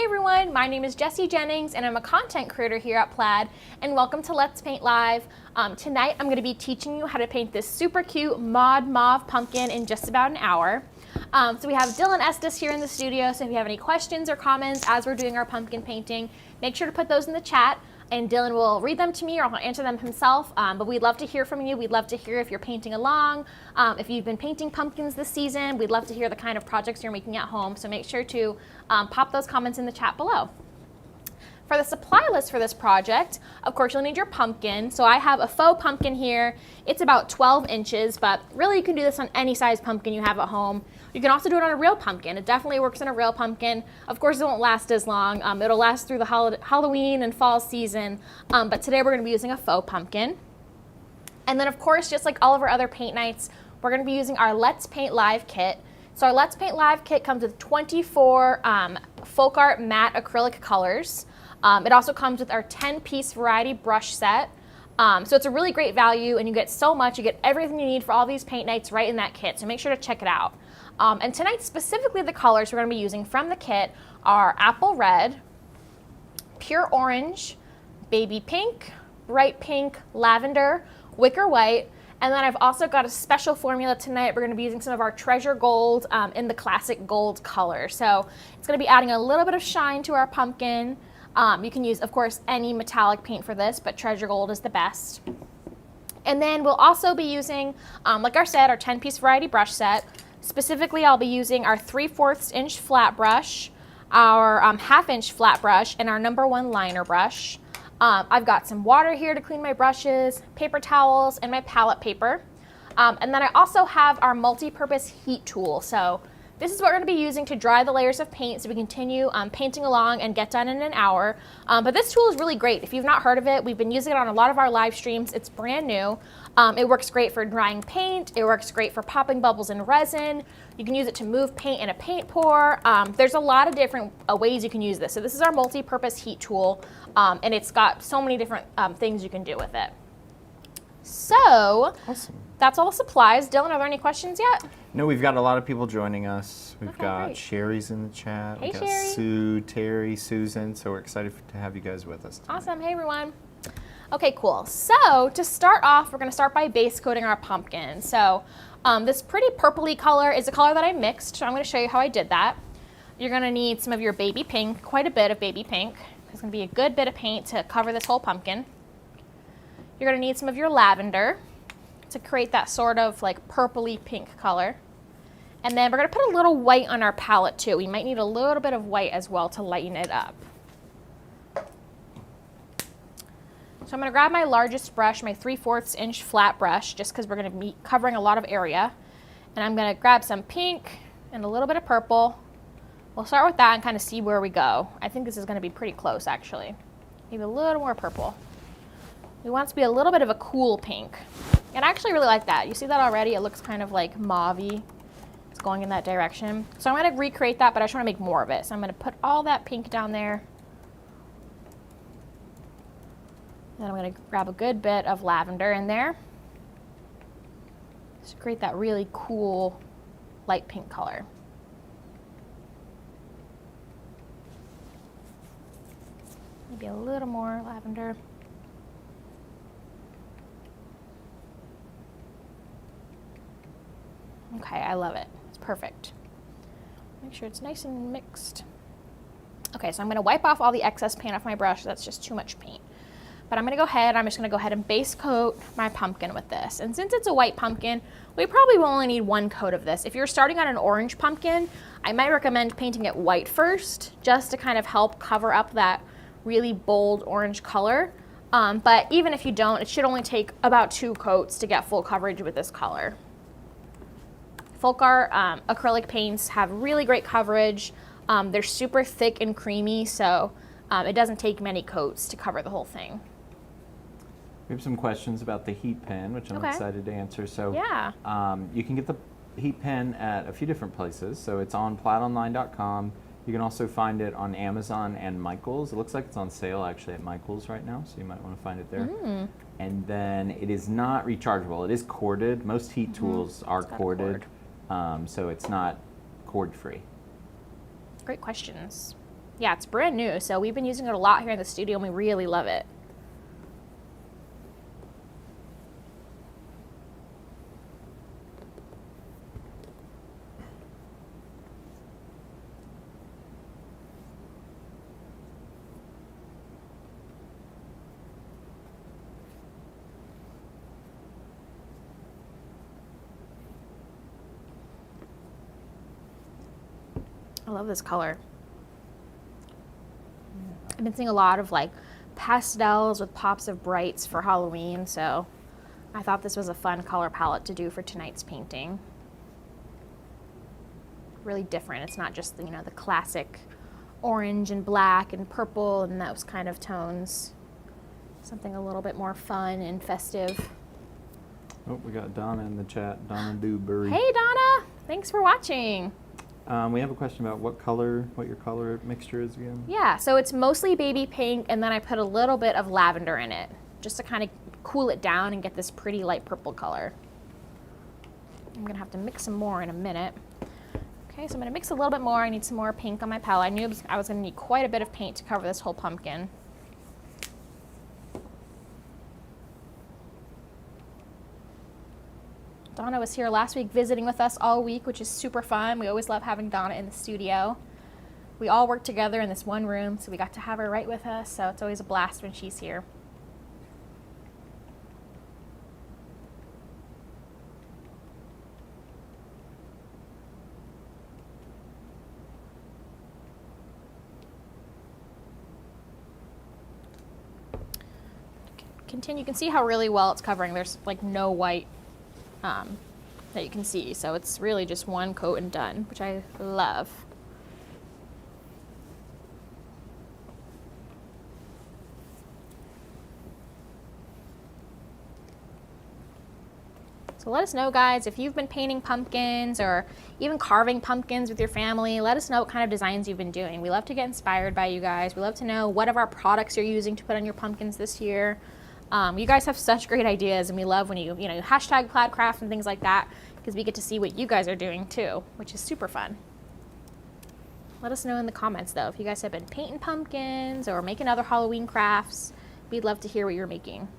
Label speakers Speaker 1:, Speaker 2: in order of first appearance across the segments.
Speaker 1: everyone, my name is Jessie Jennings and I'm a content creator here at Plaid, and welcome to Let's Paint Live. Tonight I'm going to be teaching you how to paint this super cute mauve pumpkin in just about an hour. So we have Dylan Estes here in the studio, so if you have any questions or comments as we're doing our pumpkin painting, make sure to put those in the chat and Dylan will read them to me or he'll answer them himself. But we'd love to hear from you. We'd love to hear if you're painting along. If you've been painting pumpkins this season, we'd love to hear the kind of projects you're making at home. So make sure to pop those comments in the chat below. For the supply list for this project, of course, you'll need your pumpkin. So I have a faux pumpkin here. It's about 12 inches, but really you can do this on any size pumpkin you have at home. You can also do it on a real pumpkin. It definitely works on a real pumpkin. Of course, it won't last as long. It'll last through the Halloween and fall season, but today we're gonna be using a faux pumpkin. And then of course, just like all of our other paint nights, we're gonna be using our Let's Paint Live kit. So our Let's Paint Live kit comes with 24 folk art matte acrylic colors. It also comes with our 10-piece variety brush set. So it's a really great value and you get so much. You get everything you need for all these paint nights right in that kit. So make sure to check it out. And tonight specifically the colors we're going to be using from the kit are apple red, pure orange, baby pink, bright pink, lavender, wicker white, and then I've also got a special formula tonight. We're going to be using some of our treasure gold in the classic gold color. So it's going to be adding a little bit of shine to our pumpkin. You can use, of course, any metallic paint for this, but treasure gold is the best. And then we'll also be using, like I said, our 10-piece variety brush set. Specifically, I'll be using our 3/4 inch flat brush, our 1/2 inch flat brush, and our #1 liner brush. I've got some water here to clean my brushes, paper towels, and my palette paper. And then I also have our multi-purpose heat tool. So this is what we're going to be using to dry the layers of paint so we continue painting along and get done in an hour. But this tool is really great. If you've not heard of it, we've been using it on a lot of our live streams. It's brand new. It works great for drying paint. It works great for popping bubbles in resin. You can use it to move paint in a paint pour. There's a lot of different ways you can use this. So this is our multi-purpose heat tool, and it's got so many different things you can do with it. So awesome. That's all the supplies. Dylan, are there any questions yet?
Speaker 2: No, we've got a lot of people joining us. We've
Speaker 1: Okay,
Speaker 2: got
Speaker 1: great.
Speaker 2: Sherry's in the chat.
Speaker 1: Hey,
Speaker 2: We've got
Speaker 1: Sherry.
Speaker 2: Sue, Terry, Susan. So we're excited to have you guys with us tonight.
Speaker 1: Awesome. Hey, everyone. Okay, cool. So to start off, we're going to start by base coating our pumpkin. So this pretty purpley color is a color that I mixed. So I'm going to show you how I did that. You're going to need some of your baby pink, quite a bit of baby pink. There's going to be a good bit of paint to cover this whole pumpkin. You're going to need some of your lavender to create that sort of like purpley pink color. And then we're going to put a little white on our palette too. We might need a little bit of white as well to lighten it up. So I'm going to grab my largest brush, my 3/4 inch flat brush, just because we're going to be covering a lot of area. And I'm going to grab some pink and a little bit of purple. We'll start with that and kind of see where we go. I think this is going to be pretty close actually. Maybe a little more purple. We want it to be a little bit of a cool pink. And I actually really like that. You see that already? It looks kind of like mauve-y. It's going in that direction. So I'm going to recreate that, but I just want to make more of it. So I'm going to put all that pink down there. Then I'm going to grab a good bit of lavender in there. Just create that really cool light pink color. Maybe a little more lavender. Okay, I love it. It's perfect. Make sure it's nice and mixed. Okay, so I'm going to wipe off all the excess paint off my brush. That's just too much paint. But I'm going to go ahead. I'm just going to go ahead and base coat my pumpkin with this. And since it's a white pumpkin, we probably will only need one coat of this. If you're starting on an orange pumpkin, I might recommend painting it white first, just to kind of help cover up that really bold orange color. But even if you don't, it should only take about 2 coats to get full coverage with this color. Folk art acrylic paints have really great coverage. They're super thick and creamy, so it doesn't take many coats to cover the whole thing.
Speaker 2: We have some questions about the heat pen, which I'm excited to answer. So
Speaker 1: yeah.
Speaker 2: You can get the heat pen at a few different places. So it's on plaidonline.com. You can also find it on Amazon and Michaels. It looks like it's on sale actually at Michaels right now, so you might want to find it there. And then it is not rechargeable. It is corded. Most heat tools are corded, so it's not cord free.
Speaker 1: Great questions. Yeah, it's brand new, so we've been using it a lot here in the studio and we really love it. I love this color. I've been seeing a lot of like pastels with pops of brights for Halloween, so I thought this was a fun color palette to do for tonight's painting. Really different. It's not just, you know, the classic orange and black and purple and those kind of tones. Something a little bit more fun and festive.
Speaker 2: Oh, we got Donna in the chat. Donna Dewberry.
Speaker 1: Hey Donna, thanks for watching.
Speaker 2: We have a question about what your color mixture is again.
Speaker 1: Yeah, so it's mostly baby pink, and then I put a little bit of lavender in it, just to kind of cool it down and get this pretty light purple color. I'm gonna have to mix some more in a minute. Okay, so I'm gonna mix a little bit more. I need some more pink on my palette. I knew I was gonna need quite a bit of paint to cover this whole pumpkin. Donna was here last week visiting with us all week, which is super fun. We always love having Donna in the studio. We all work together in this one room, so we got to have her right with us, so it's always a blast when she's here. Continue. You can see how really well it's covering. There's like no white that you can see, so it's really just one coat and done, which I love. So let us know, guys, if you've been painting pumpkins or even carving pumpkins with your family. Let us know what kind of designs you've been doing. We love to get inspired by you guys. We love to know what of our products you're using to put on your pumpkins this year. You guys have such great ideas, and we love when you hashtag plaidcraft and things like that, because we get to see what you guys are doing too, which is super fun. Let us know in the comments though if you guys have been painting pumpkins or making other Halloween crafts. We'd love to hear what you're making.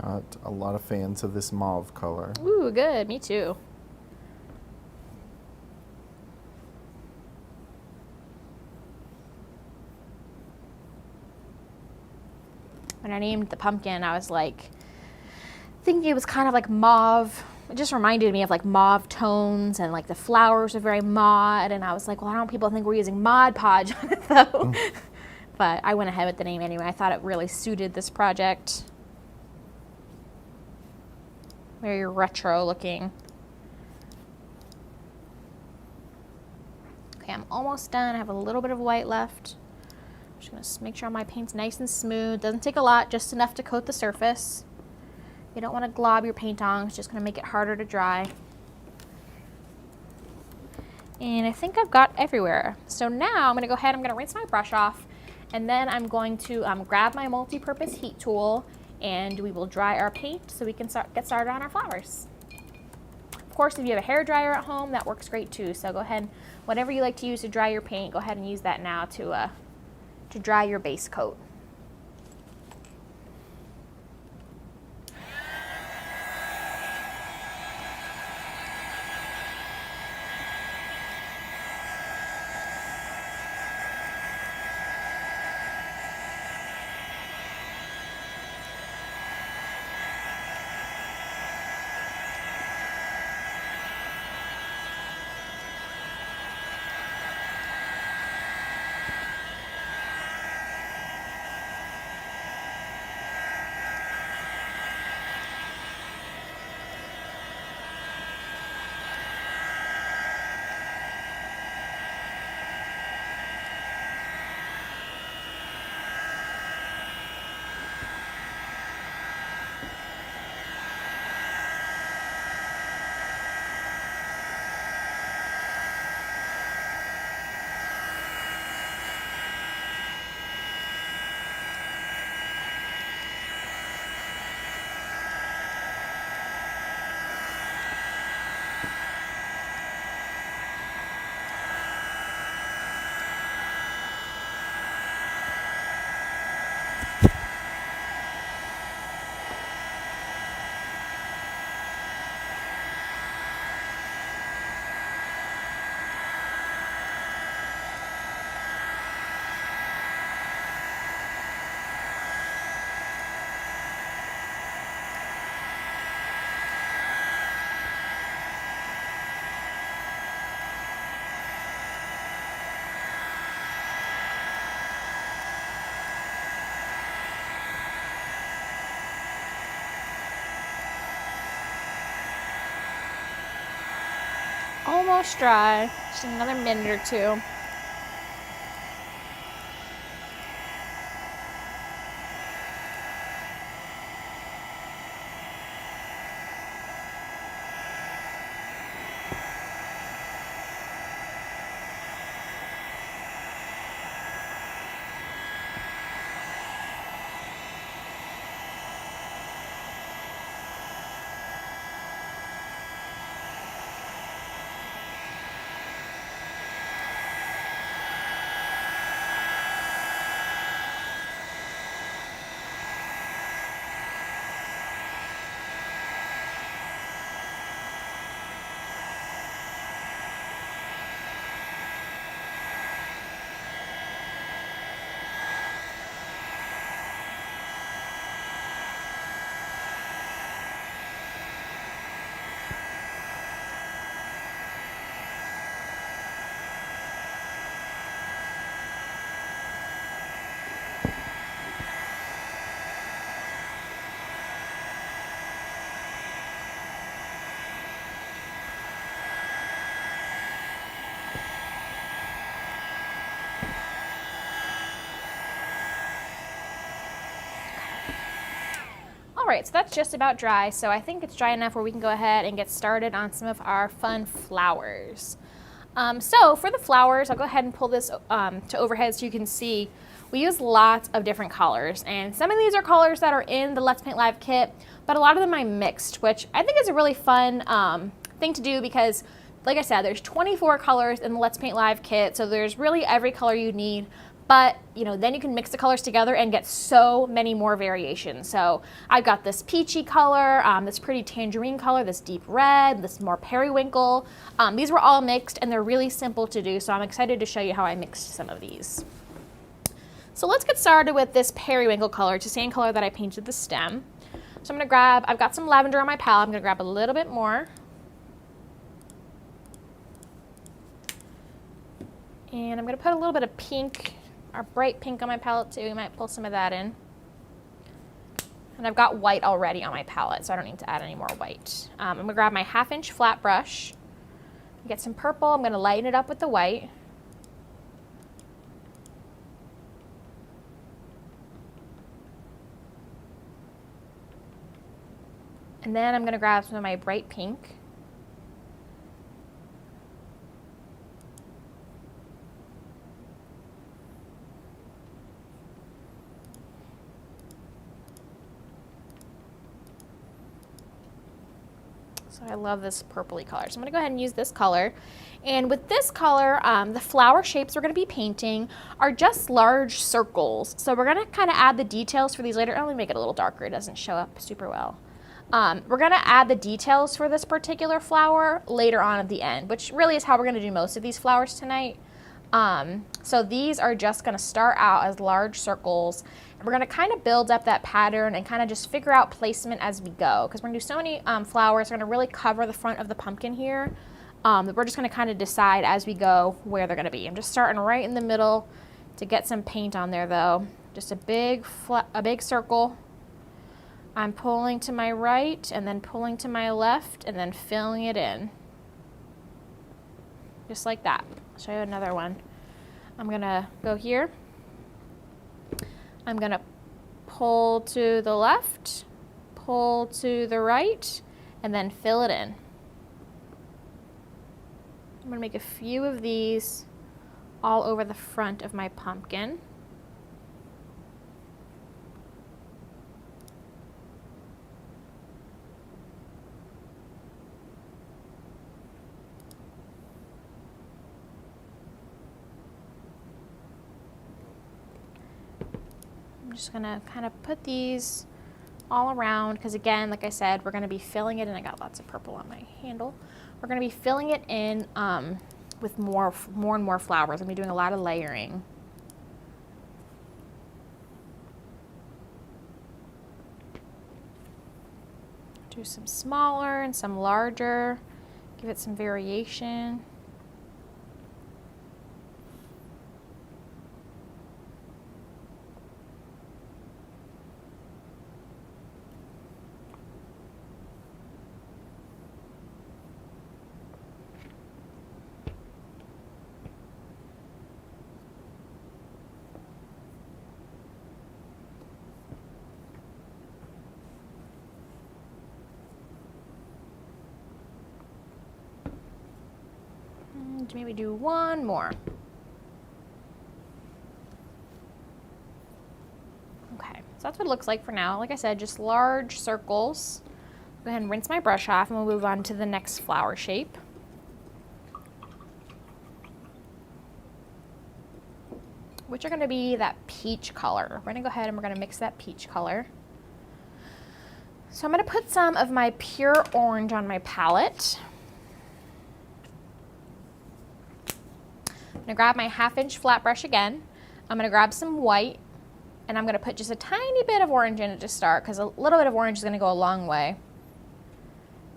Speaker 3: Got a lot of fans of this mauve color.
Speaker 1: Ooh, good. Me too. When I named the pumpkin, I was like thinking it was kind of like mauve. It just reminded me of like mauve tones, and like the flowers are very mod, and I was like, well, I don't want people to think we're using Mod Podge on it though. But I went ahead with the name anyway. I thought it really suited this project. Very retro looking. Okay, I'm almost done. I have a little bit of white left. I'm just gonna make sure my paint's nice and smooth. Doesn't take a lot, just enough to coat the surface. You don't want to glob your paint on. It's just gonna make it harder to dry. And I think I've got everywhere. So now I'm gonna go ahead, I'm gonna rinse my brush off, and then I'm going to grab my multi-purpose heat tool, and we will dry our paint so we can get started on our flowers. Of course, if you have a hair dryer at home, that works great too. So go ahead, whatever you like to use to dry your paint, go ahead and use that now to dry your base coat. almost dry. Just another minute or two. All right, so that's just about dry. So I think it's dry enough where we can go ahead and get started on some of our fun flowers. So for the flowers, I'll go ahead and pull this to overhead so you can see. We use lots of different colors, and some of these are colors that are in the Let's Paint Live kit, but a lot of them I mixed, which I think is a really fun thing to do because, like I said, there's 24 colors in the Let's Paint Live kit, so there's really every color you need. But, you know, then you can mix the colors together and get so many more variations. So I've got this peachy color, this pretty tangerine color, this deep red, this more periwinkle. These were all mixed and they're really simple to do. So I'm excited to show you how I mixed some of these. So let's get started with this periwinkle color. It's the same color that I painted the stem. So I'm gonna grab, I've got some lavender on my palette. I'm gonna grab a little bit more. And I'm gonna put a little bit of pink, our bright pink on my palette too. We might pull some of that in. And I've got white already on my palette, so I don't need to add any more white. I'm gonna grab my 1/2-inch flat brush, get some purple. I'm gonna lighten it up with the white. And then I'm gonna grab some of my bright pink. So I love this purpley color. So I'm gonna go ahead and use this color. And with this color, the flower shapes we're gonna be painting are just large circles. So we're gonna kind of add the details for these later. I'll only make it a little darker, it doesn't show up super well. We're gonna add the details for this particular flower later on at the end, which really is how we're gonna do most of these flowers tonight. So these are just gonna start out as large circles. And we're gonna kind of build up that pattern and kind of just figure out placement as we go. Because we're gonna do so many flowers, we're gonna really cover the front of the pumpkin here. That we're just gonna kind of decide as we go where they're gonna be. I'm just starting right in the middle to get some paint on there though. Just a big circle. I'm pulling to my right and then pulling to my left and then filling it in. Just like that. I'll show you another one. I'm gonna go here. I'm gonna pull to the left, pull to the right, and then fill it in. I'm gonna make a few of these all over the front of my pumpkin. I'm just gonna kind of put these all around because again, like I said, we're gonna be filling it in. I got lots of purple on my handle. We're gonna be filling it in with more and more flowers. I'm gonna be doing a lot of layering. Do some smaller and some larger. Give it some variation. to maybe do one more. Okay, so that's what it looks like for now. Like I said, just large circles. Go ahead and rinse my brush off and we'll move on to the next flower shape. Which are gonna be that peach color. We're gonna go ahead and we're gonna mix that peach color. So I'm gonna put some of my pure orange on my palette. I'm gonna grab my 1/2 inch flat brush again. I'm gonna grab some white and I'm gonna put just a tiny bit of orange in it to start because a little bit of orange is gonna go a long way.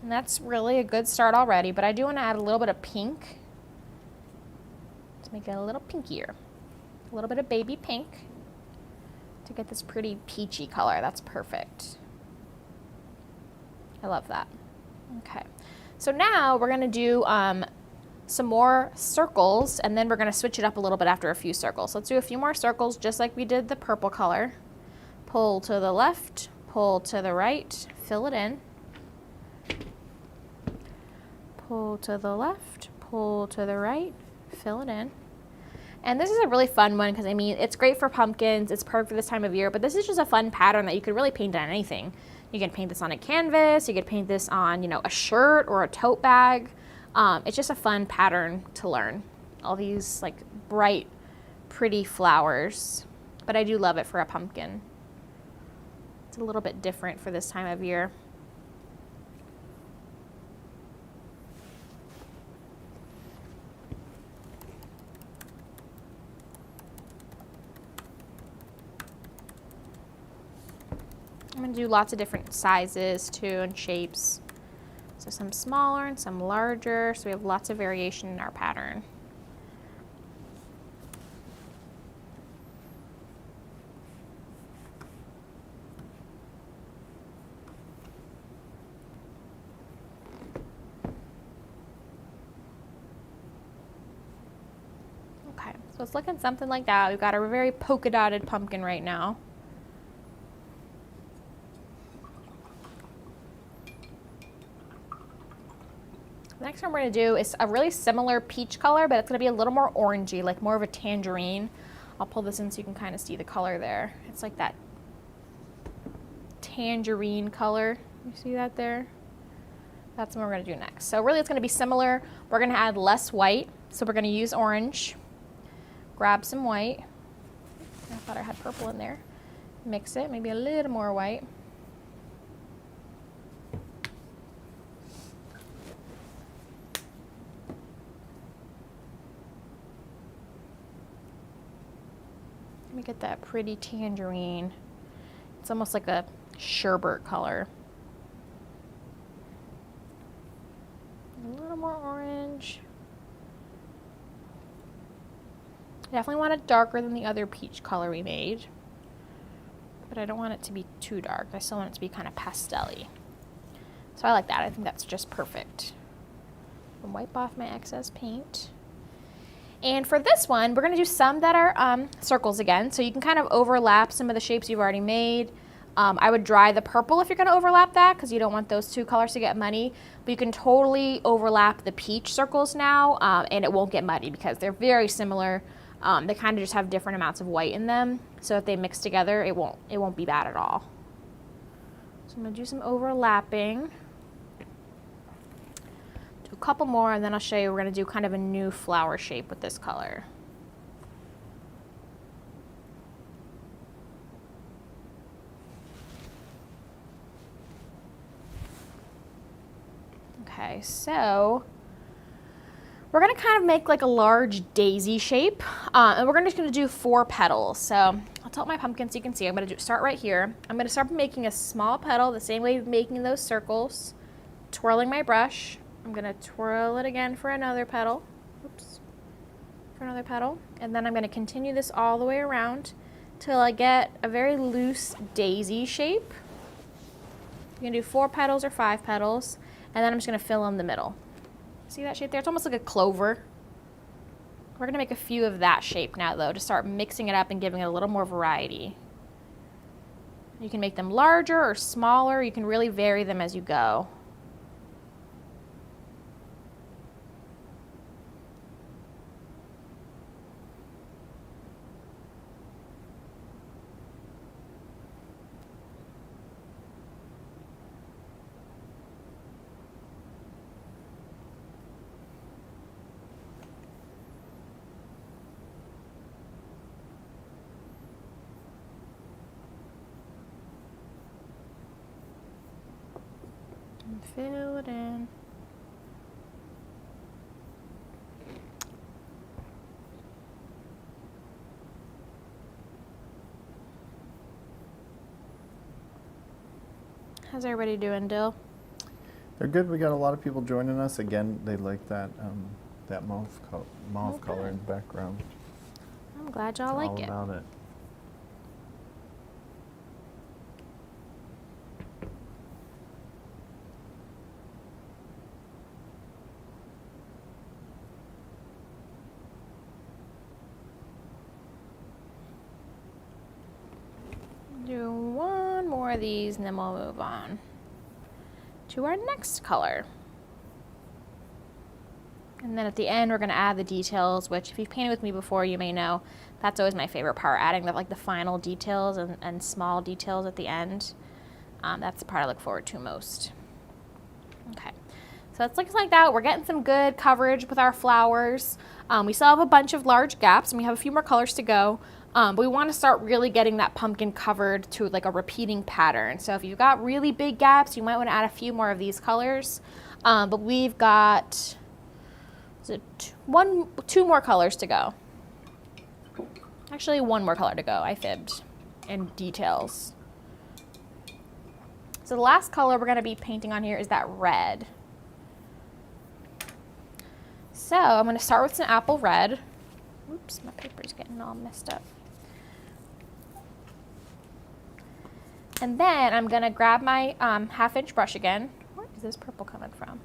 Speaker 1: And that's really a good start already, but I do wanna add a little bit of pink to make it a little pinkier. A little bit of baby pink to get this pretty peachy color. That's perfect. I love that. Okay, so now we're gonna do some more circles and then we're gonna switch it up a little bit after a few circles. So let's do a few more circles just like we did the purple color. Pull to the left, pull to the right, fill it in. Pull to the left, pull to the right, fill it in. And this is a really fun one because I mean, it's great for pumpkins, it's perfect for this time of year, but this is just a fun pattern that you could really paint on anything. You can paint this on a canvas, you could paint this on, you know, a shirt or a tote bag. It's just a fun pattern to learn. All these like bright, pretty flowers, but I do love it for a pumpkin. It's a little bit different for this time of year. I'm going to do lots of different sizes too and shapes. So some smaller and some larger, so we have lots of variation in our pattern. Okay, so it's looking something like that. We've got a very polka dotted pumpkin right now. The next one we're going to do is a really similar peach color, but it's going to be a little more orangey, like more of a tangerine. I'll pull this in so you can kind of see the color there. It's like that tangerine color. You see that there? That's what we're going to do next. So really it's going to be similar. We're going to add less white. So we're going to use orange. Grab some white. I thought I had purple in there. Mix it, maybe a little more white. Let me get that pretty tangerine. It's almost like a sherbet color. A little more orange. Definitely want it darker than the other peach color we made, but I don't want it to be too dark. I still want it to be kind of pastel-y. So I like that. I think that's just perfect. I'll wipe off my excess paint. And for this one, we're going to do some that are circles again, so you can kind of overlap some of the shapes you've already made. I would dry the purple if you're going to overlap that because you don't want those two colors to get muddy. But you can totally overlap the peach circles now, and it won't get muddy because they're very similar. They kind of just have different amounts of white in them, so if they mix together, it won't be bad at all. So I'm going to do some overlapping. A couple more and then I'll show you we're going to do kind of a new flower shape with this color. Okay, so we're going to kind of make like a large daisy shape and we're just going to do 4 petals. So I'll tilt my pumpkin so you can see. I'm going to start right here. I'm going to start making a small petal the same way making those circles, twirling my brush. I'm going to twirl it again for another petal. Oops. For another petal. And then I'm going to continue this all the way around till I get a very loose daisy shape. I'm going to do 4 petals or 5 petals. And then I'm just going to fill in the middle. See that shape there? It's almost like a clover. We're going to make a few of that shape now, though, to start mixing it up and giving it a little more variety. You can make them larger or smaller. You can really vary them as you go. And fill it in. How's everybody doing, Dill?
Speaker 3: They're good. We got a lot of people joining us. Again, they like that that mauve color in the background.
Speaker 1: I'm glad y'all
Speaker 3: It's
Speaker 1: like
Speaker 3: all
Speaker 1: it.
Speaker 3: about it.
Speaker 1: Do one more of these and then we'll move on to our next color. And then at the end, we're going to add the details, which if you've painted with me before, you may know that's always my favorite part, adding the final details and small details at the end. That's the part I look forward to most. Okay, so it's looking like that. We're getting some good coverage with our flowers. We still have a bunch of large gaps, and we have a few more colors to go. But we want to start really getting that pumpkin covered to like a repeating pattern. So if you've got really big gaps, you might want to add a few more of these colors. But we've got two more colors to go. Actually, one more color to go. I fibbed in details. So the last color we're going to be painting on here is that red. So I'm going to start with some apple red. Oops, my paper's getting all messed up. And then I'm going to grab my 1/2-inch brush again. Where is this purple coming from?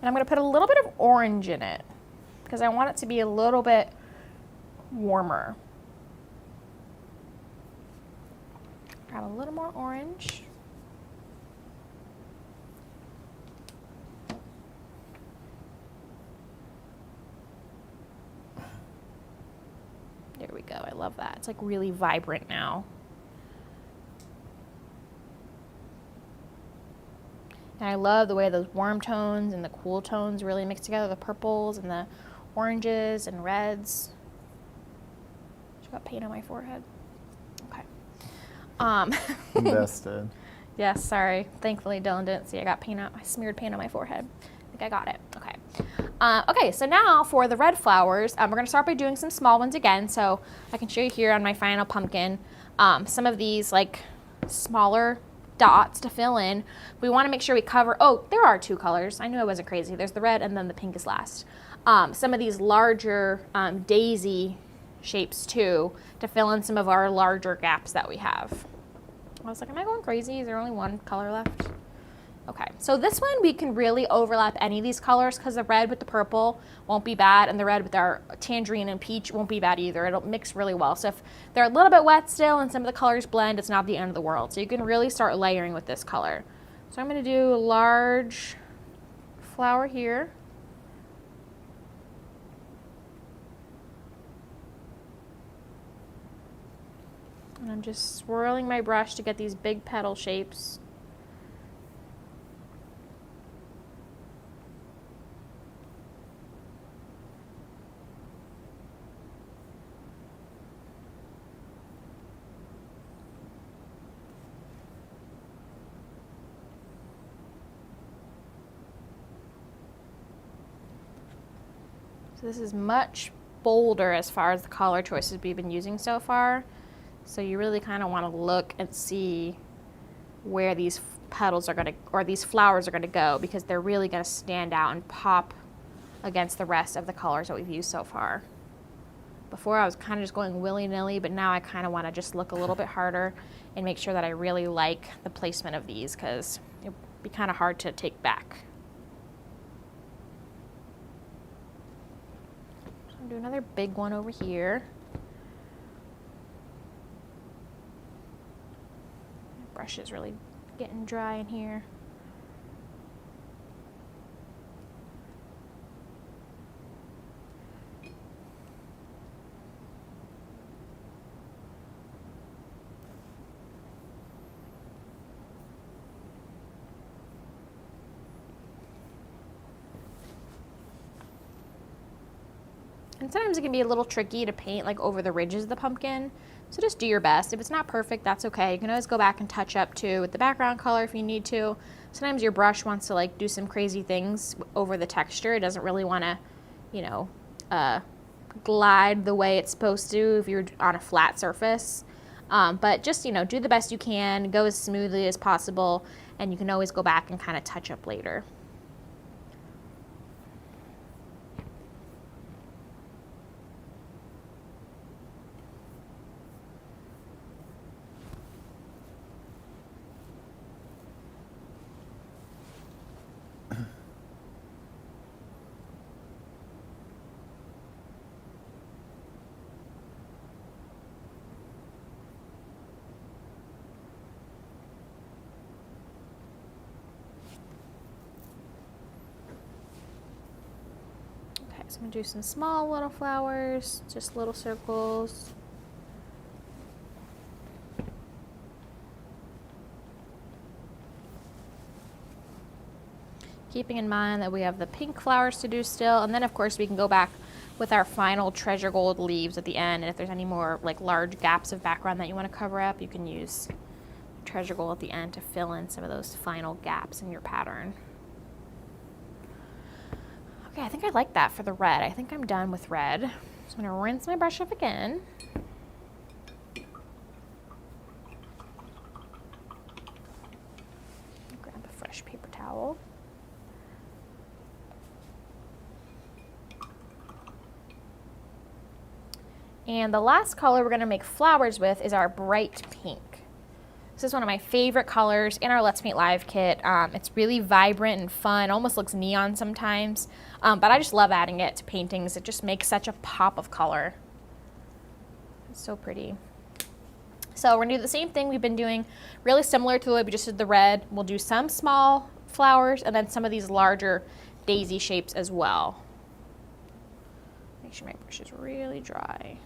Speaker 1: And I'm going to put a little bit of orange in it because I want it to be a little bit warmer. Grab a little more orange. There we go. I love that. It's like really vibrant now. And I love the way those warm tones and the cool tones really mix together, the purples and the oranges and reds. Just got paint on my forehead. Okay.
Speaker 3: Invested.
Speaker 1: Yes, sorry. Thankfully, Dylan didn't see. I smeared paint on my forehead. I think I got it. Okay. Okay, so now for the red flowers, we're going to start by doing some small ones again. So I can show you here on my final pumpkin some of these like smaller dots to fill in. We want to make sure we cover, oh, there are two colors. I knew I wasn't crazy. There's the red and then the pink is last. Some of these larger daisy shapes too to fill in some of our larger gaps that we have. I was like, am I going crazy? Is there only one color left? Okay, so this one we can really overlap any of these colors because the red with the purple won't be bad and the red with our tangerine and peach won't be bad either. It'll mix really well. So if they're a little bit wet still and some of the colors blend, it's not the end of the world. So you can really start layering with this color. So I'm going to do a large flower here. And I'm just swirling my brush to get these big petal shapes. So this is much bolder as far as the color choices we've been using so far. So you really kind of want to look and see where these petals are going to, or these flowers are going to go, because they're really going to stand out and pop against the rest of the colors that we've used so far. Before I was kind of just going willy-nilly, but now I kind of want to just look a little bit harder and make sure that I really like the placement of these, because it would be kind of hard to take back. So I'll do another big one over here. Brush is really getting dry in here. And sometimes it can be a little tricky to paint like over the ridges of the pumpkin. So just do your best. If it's not perfect, that's okay. You can always go back and touch up too with the background color if you need to. Sometimes your brush wants to like do some crazy things over the texture. It doesn't really want to, you know, glide the way it's supposed to if you're on a flat surface. But just, you know, do the best you can, go as smoothly as possible, and you can always go back and kind of touch up later. So I'm going to do some small little flowers, just little circles. Keeping in mind that we have the pink flowers to do still, and then of course we can go back with our final treasure gold leaves at the end, and if there's any more like large gaps of background that you want to cover up, you can use treasure gold at the end to fill in some of those final gaps in your pattern. Okay, I think I like that for the red. I think I'm done with red. So I'm gonna rinse my brush off again. Grab a fresh paper towel. And the last color we're gonna make flowers with is our bright pink. This is one of my favorite colors in our Let's Paint Live kit. It's really vibrant and fun, almost looks neon sometimes, but I just love adding it to paintings. It just makes such a pop of color. It's so pretty. So we're gonna do the same thing we've been doing, really similar to the way we just did the red. We'll do some small flowers and then some of these larger daisy shapes as well. Make sure my brush is really dry.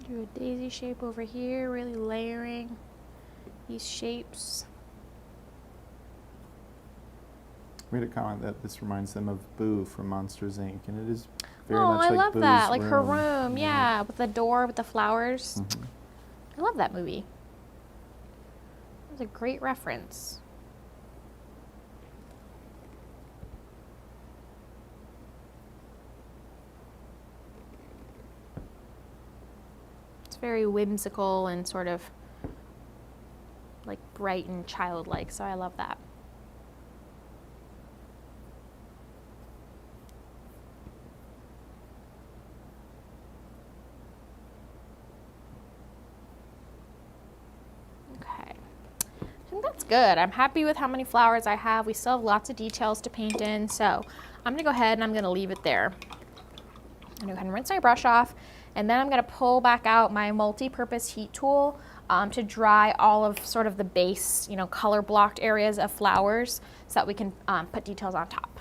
Speaker 1: Do a daisy shape over here, really layering these shapes.
Speaker 3: We had a comment that this reminds them of Boo from Monsters, Inc., and it is very
Speaker 1: Oh,
Speaker 3: much
Speaker 1: I
Speaker 3: like
Speaker 1: love
Speaker 3: Boo's
Speaker 1: that. Like her
Speaker 3: room.
Speaker 1: room, yeah, with the door with the flowers.
Speaker 3: Mhm.
Speaker 1: I love that movie. It was a great reference. It's very whimsical and sort of like bright and childlike, so I love that. Okay, I think that's good. I'm happy with how many flowers I have. We still have lots of details to paint in, so I'm gonna go ahead and I'm gonna leave it there. I'm gonna go ahead and rinse my brush off, and then I'm gonna pull back out my multi-purpose heat tool to dry all of sort of the base, color blocked areas of flowers so that we can put details on top.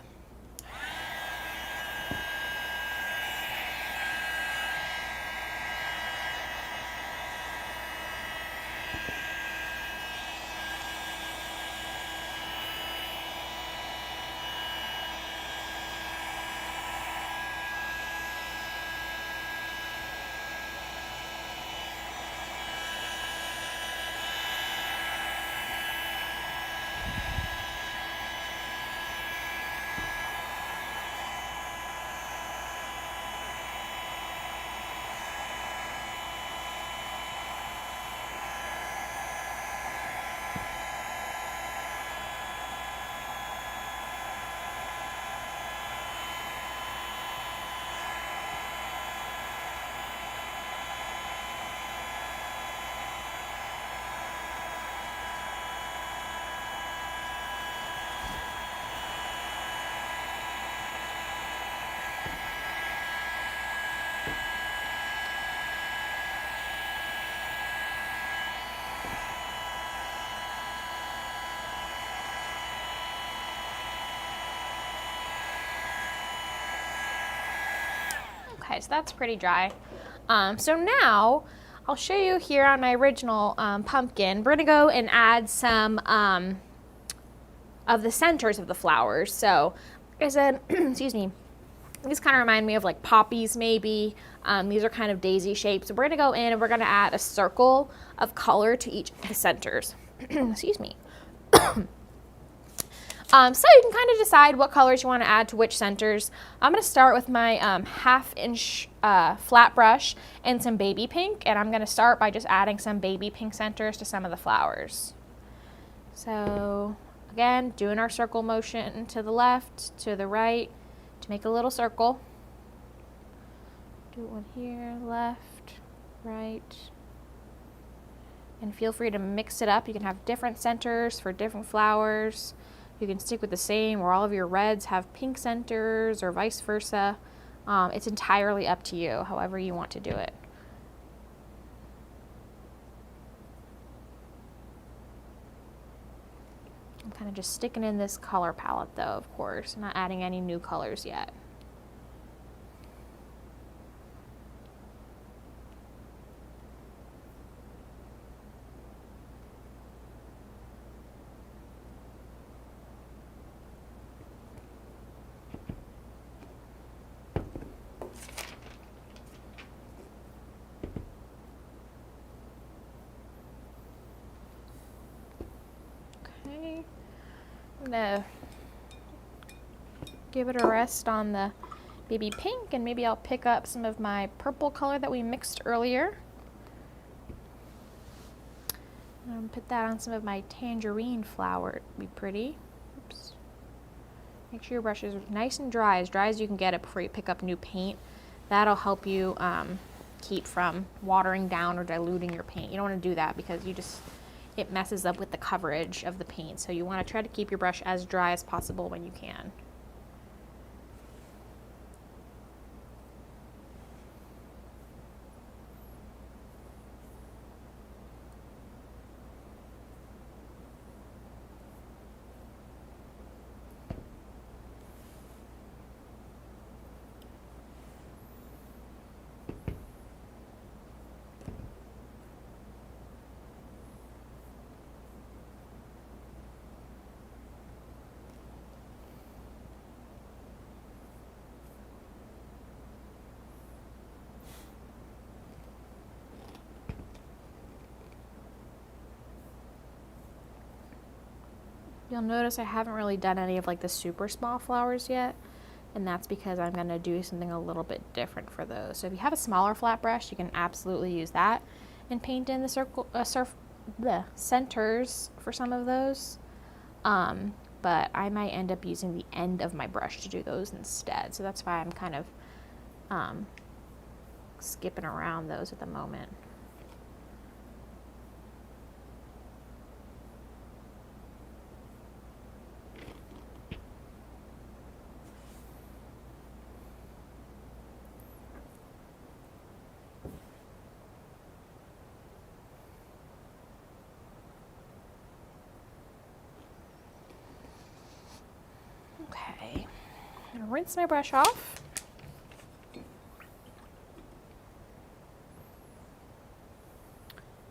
Speaker 1: Okay, so that's pretty dry. So now I'll show you here on my original pumpkin. We're gonna go and add some of the centers of the flowers. So like I said, excuse me, these kind of remind me of like poppies maybe. These are kind of daisy shapes. So we're gonna go in and we're gonna add a circle of color to each of the centers. Excuse me. So you can kind of decide what colors you want to add to which centers. I'm going to start with my 1/2 inch flat brush and some baby pink, and I'm going to start by just adding some baby pink centers to some of the flowers. So again, doing our circle motion to the left, to the right, to make a little circle. Do one here, left, right. And feel free to mix it up. You can have different centers for different flowers. You can stick with the same, or all of your reds have pink centers, or vice versa. It's entirely up to you, however you want to do it. I'm kind of just sticking in this color palette though, of course. I'm not adding any new colors yet. I'm gonna give it a rest on the baby pink, and maybe I'll pick up some of my purple color that we mixed earlier. And put that on some of my tangerine flower. It'd be pretty. Oops. Make sure your brush is nice and dry as you can get it before you pick up new paint. That'll help you keep from watering down or diluting your paint. You don't want to do that because it messes up with the coverage of the paint. So you want to try to keep your brush as dry as possible when you can. You'll notice I haven't really done any of like the super small flowers yet, and that's because I'm going to do something a little bit different for those. So if you have a smaller flat brush, you can absolutely use that and paint in the centers for some of those. But I might end up using the end of my brush to do those instead. So that's why I'm kind of skipping around those at the moment. Okay, I'm gonna rinse my brush off.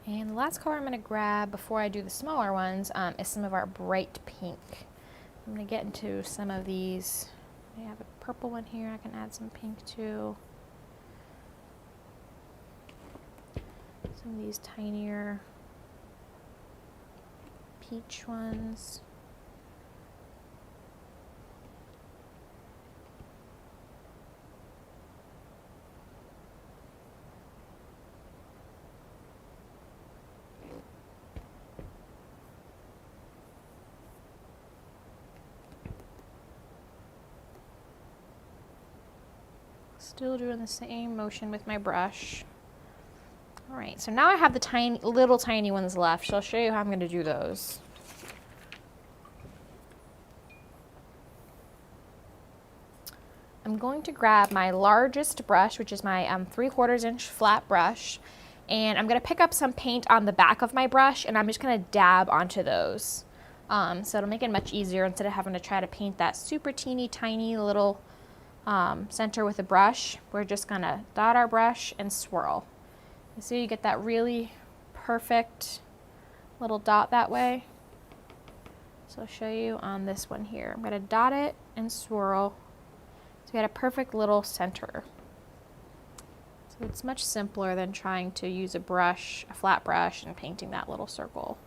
Speaker 1: And the last color I'm gonna grab before I do the smaller ones is some of our bright pink. I'm gonna get into some of these. I have a purple one here, I can add some pink too. Some of these tinier peach ones. Still doing the same motion with my brush. All right, so now I have the little tiny ones left, so I'll show you how I'm going to do those. I'm going to grab my largest brush, which is my 3/4 inch flat brush, and I'm going to pick up some paint on the back of my brush, and I'm just going to dab onto those. So it'll make it much easier instead of having to try to paint that super teeny tiny little center with a brush, we're just gonna dot our brush and swirl. You see you get that really perfect little dot that way. So I'll show you on this one here. I'm gonna dot it and swirl. So we get a perfect little center. So it's much simpler than trying to use a brush, a flat brush, and painting that little circle.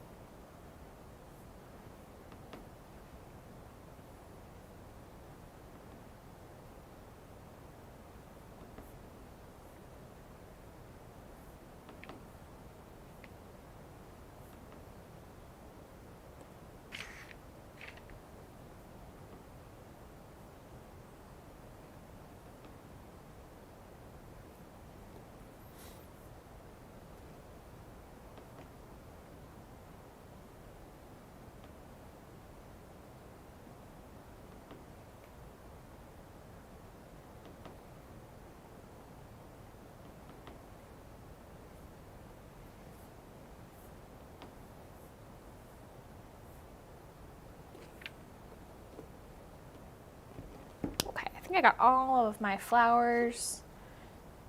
Speaker 1: I think I got all of my flowers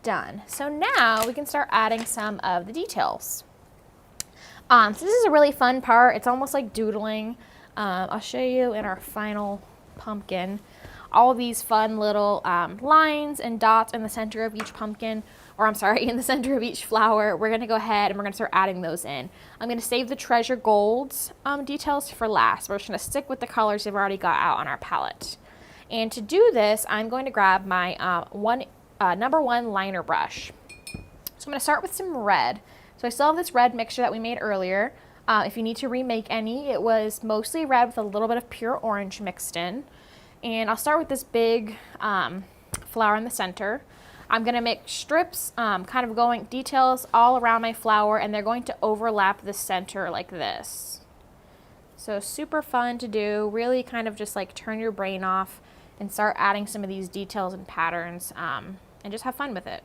Speaker 1: done. So now we can start adding some of the details. So this is a really fun part. It's almost like doodling. I'll show you in our final pumpkin all of these fun little lines and dots in the center of each pumpkin, or I'm sorry, in the center of each flower. We're gonna go ahead and we're gonna start adding those in. I'm gonna save the treasure golds details for last. We're just gonna stick with the colors we've already got out on our palette. And to do this, I'm going to grab my number one liner brush. So I'm going to start with some red. So I still have this red mixture that we made earlier. If you need to remake any, it was mostly red with a little bit of pure orange mixed in. And I'll start with this big flower in the center. I'm going to make strips, kind of going details all around my flower, and they're going to overlap the center like this. So super fun to do, really kind of just like turn your brain off and start adding some of these details and patterns, and just have fun with it.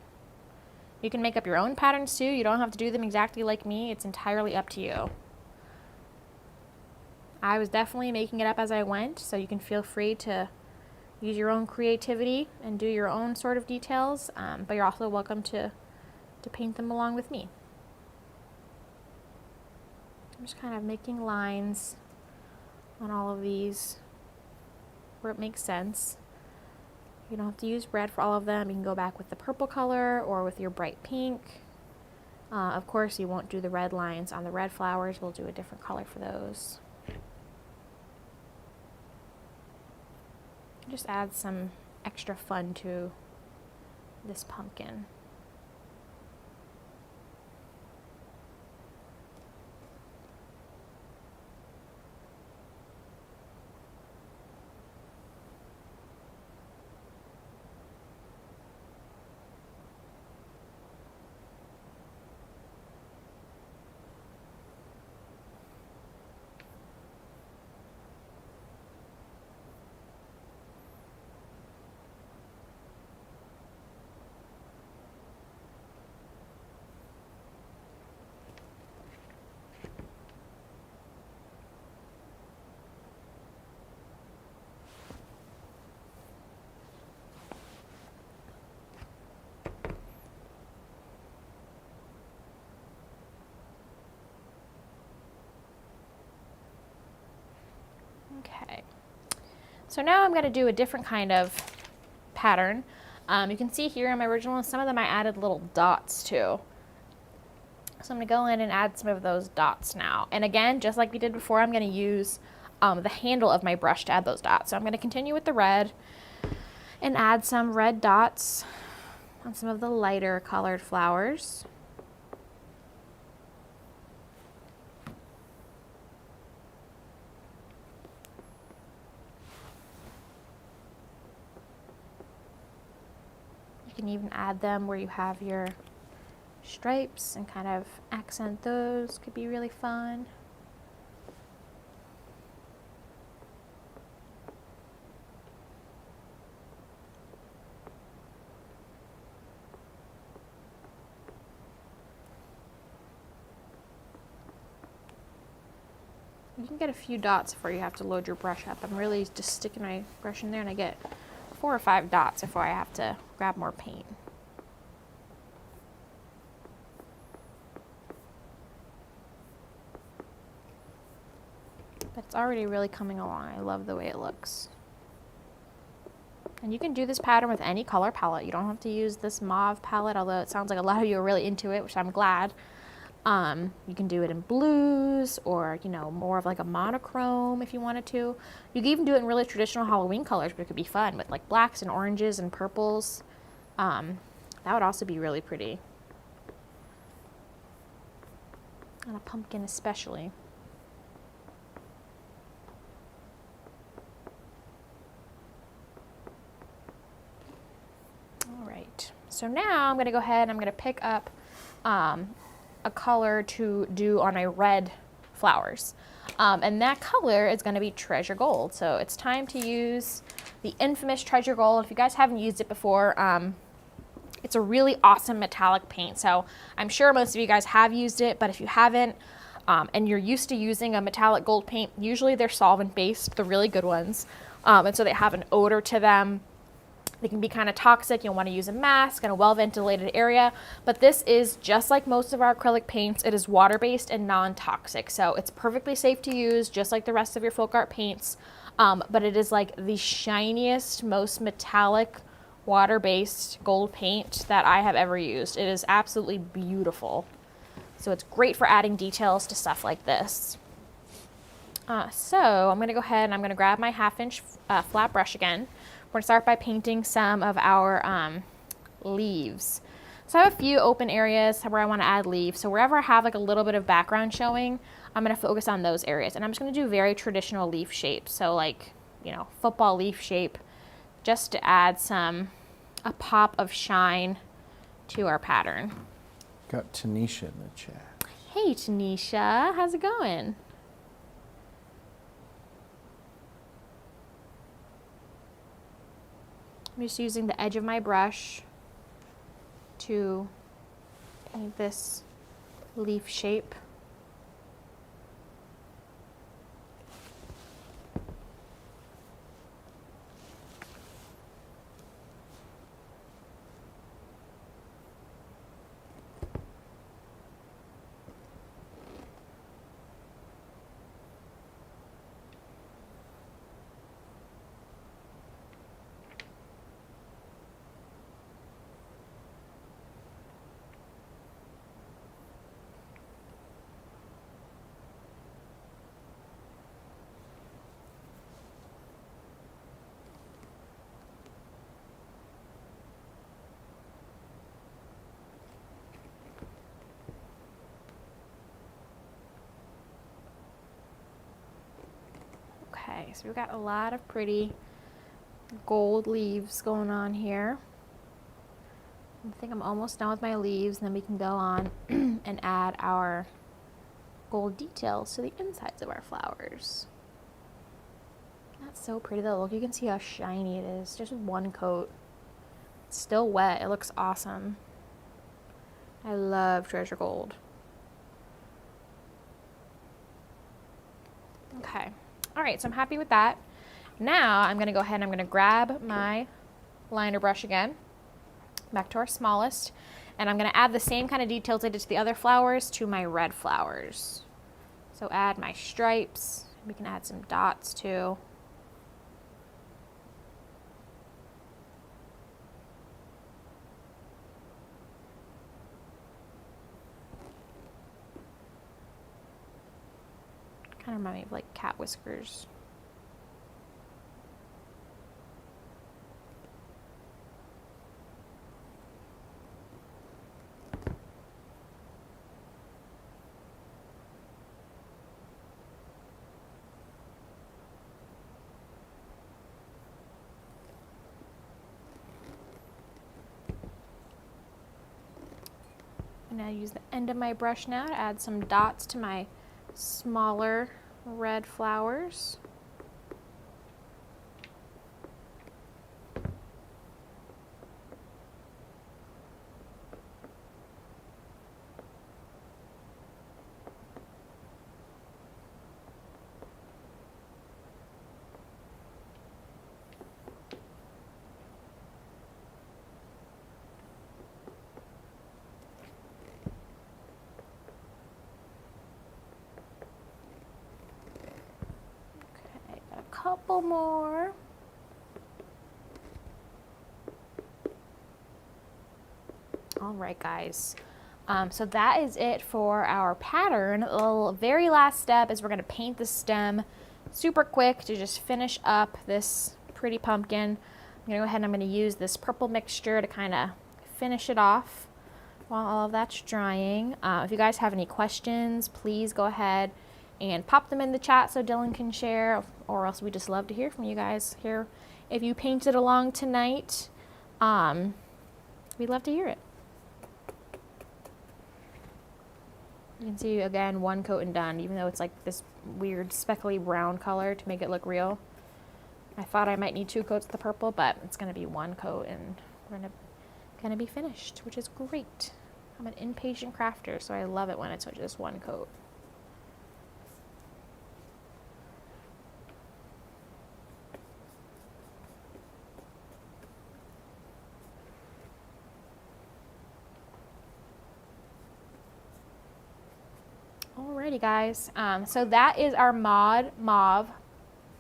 Speaker 1: You can make up your own patterns too. You don't have to do them exactly like me. It's entirely up to you. I was definitely making it up as I went, so you can feel free to use your own creativity and do your own sort of details, but you're also welcome to paint them along with me. I'm just kind of making lines on all of these where it makes sense. You don't have to use red for all of them. You can go back with the purple color or with your bright pink. Of course, you won't do the red lines on the red flowers. We'll do a different color for those. Just add some extra fun to this pumpkin. Okay, so now I'm going to do a different kind of pattern. You can see here in my original one, some of them I added little dots to. So I'm going to go in and add some of those dots now. And again, just like we did before, I'm going to use the handle of my brush to add those dots. So I'm going to continue with the red and add some red dots on some of the lighter colored flowers. You can even add them where you have your stripes and kind of accent those. Could be really fun. You can get a few dots before you have to load your brush up. I'm really just sticking my brush in there and I get 4 or 5 dots before I have to grab more paint. But it's already really coming along. I love the way it looks. And you can do this pattern with any color palette. You don't have to use this mauve palette, although it sounds like a lot of you are really into it, which I'm glad. You can do it in blues or, you know, more of like a monochrome if you wanted to. You can even do it in really traditional Halloween colors, but it could be fun with like blacks and oranges and purples. That would also be really pretty. On a pumpkin especially. All right, so now I'm gonna go ahead and I'm gonna pick up a color to do on my red flowers. And that color is going to be Treasure Gold. So it's time to use the infamous Treasure Gold. If you guys haven't used it before, it's a really awesome metallic paint. So I'm sure most of you guys have used it, but if you haven't, and you're used to using a metallic gold paint, usually they're solvent based, the really good ones. And so they have an odor to them. They can be kind of toxic. You'll want to use a mask in a well-ventilated area, but this is just like most of our acrylic paints. It is water-based and non-toxic, so it's perfectly safe to use, just like the rest of your folk art paints, but it is like the shiniest, most metallic, water-based gold paint that I have ever used. It is absolutely beautiful, so it's great for adding details to stuff like this. So I'm going to go ahead and I'm going to grab my 1/2-inch flat brush again. We're going to start by painting some of our leaves. So I have a few open areas where I want to add leaves. So wherever I have like a little bit of background showing, I'm going to focus on those areas. And I'm just going to do very traditional leaf shapes. So like, you know, football leaf shape, just to add a pop of shine to our pattern.
Speaker 3: Got Tanisha in the chat.
Speaker 1: Hey Tanisha, how's it going? I'm just using the edge of my brush to paint this leaf shape. Okay, so we've got a lot of pretty gold leaves going on here. I think I'm almost done with my leaves, and then we can go on and add our gold details to the insides of our flowers. That's so pretty though. Look, you can see how shiny it is, just with one coat. It's still wet, it looks awesome. I love Treasure Gold. Okay. All right, so I'm happy with that. Now I'm going to go ahead and I'm going to grab my liner brush again, back to our smallest, and I'm going to add the same kind of details I did to the other flowers to my red flowers. So add my stripes. We can add some dots too. Kind of remind me of like cat whiskers. I'm going to use the end of my brush now to add some dots to my smaller red flowers. couple more. All right, guys. So that is it for our pattern. The very last step is we're going to paint the stem super quick to just finish up this pretty pumpkin. I'm going to go ahead and I'm going to use this purple mixture to kind of finish it off while all of that's drying. If you guys have any questions, please go ahead and pop them in the chat so Dylan can share, or else we just love to hear from you guys here. If you painted along tonight, we'd love to hear it. You can see, again, one coat and done, even though it's like this weird speckly brown color to make it look real. I thought I might need 2 coats of the purple, but it's going to be 1 coat and we're going to be finished, which is great. I'm an impatient crafter, so I love it when it's just 1 coat. Alrighty, guys. So that is our Mauve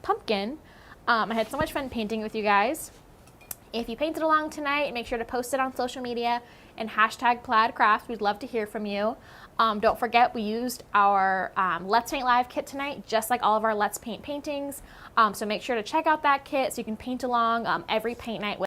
Speaker 1: Pumpkin. I had so much fun painting with you guys. If you painted along tonight, make sure to post it on social media and hashtag Plaid Crafts. We'd love to hear from you. Don't forget, we used our Let's Paint Live kit tonight, just like all of our Let's Paint paintings. So make sure to check out that kit so you can paint along every paint night with